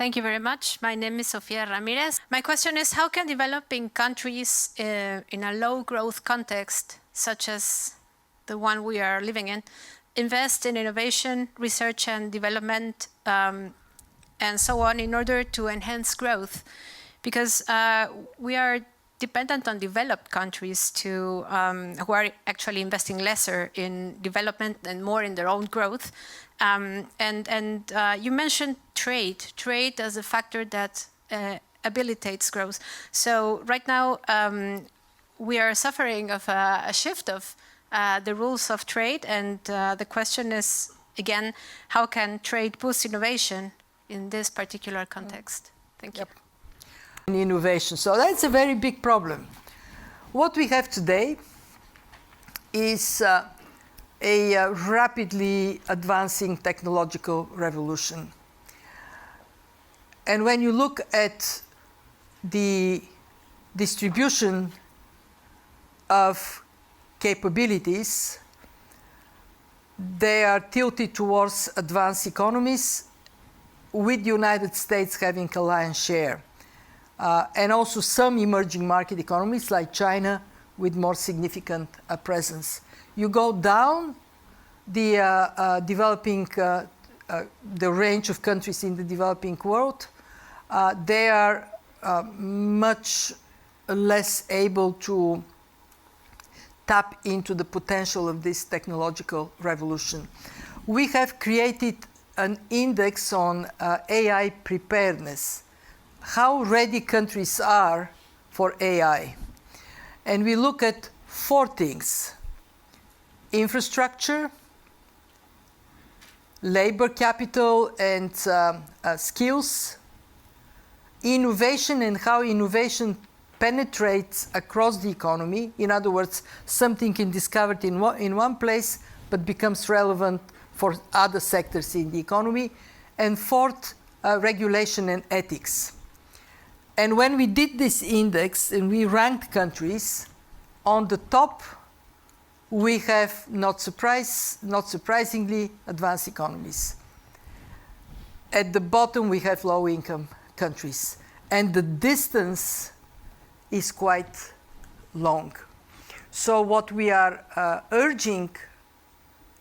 Thank you very much. My name is Sofía Ramírez. My question is, how can developing countries in a low-growth context, such as the one we are living in, invest in innovation, research and development, and so on, in order to enhance growth? Because we are dependent on developed countries who are actually investing lesser in development and more in their own growth. You mentioned trade as a factor that habilitates growth. So right now we are suffering of a shift of the rules of trade, and the question is, again, how can trade boost innovation in this particular context? Thank you. In innovation. So that's a very big problem. What we have today is a rapidly advancing technological revolution. And when you look at the distribution of capabilities, they are tilted towards advanced economies, with the United States having a lion's share. And also some emerging market economies like China with more significant presence. You go down the range of countries in the developing world, they are much less able to tap into the potential of this technological revolution. We have created an index on AI preparedness, how ready countries are for AI. And we look at 4 things: infrastructure, labor capital and skills, innovation and how innovation penetrates across the economy. In other words, something can be discovered in one place but becomes relevant for other sectors in the economy. And 4th, regulation and ethics. And when we did this index and we ranked countries, on the top we have, not surprisingly, advanced economies. At the bottom we have low-income countries. And the distance is quite long. So what we are urging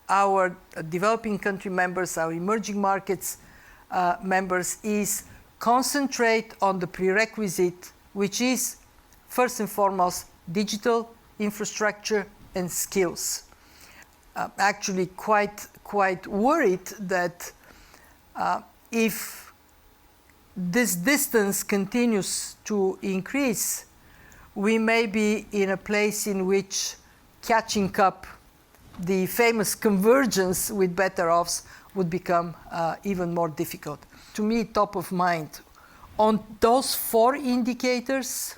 our developing country members, our emerging markets members, is concentrate on the prerequisite, which is first and foremost digital infrastructure and skills. Actually quite worried that if this distance continues to increase, we may be in a place in which catching up the famous convergence with better offs would become even more difficult. To me, top of mind, on those 4 indicators,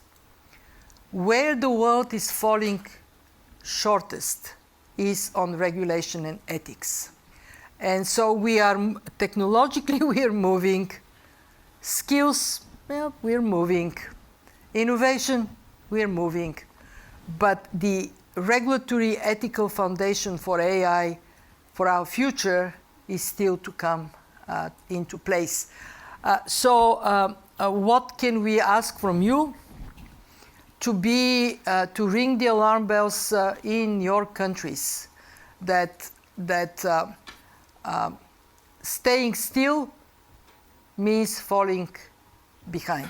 where the world is falling shortest is on regulation and ethics. And so we are, technologically we are moving, skills, well, we're moving, innovation, we're moving, but the regulatory ethical foundation for AI, for our future, is still to come into place. So what can we ask from you? To ring the alarm bells in your countries, that staying still means falling behind.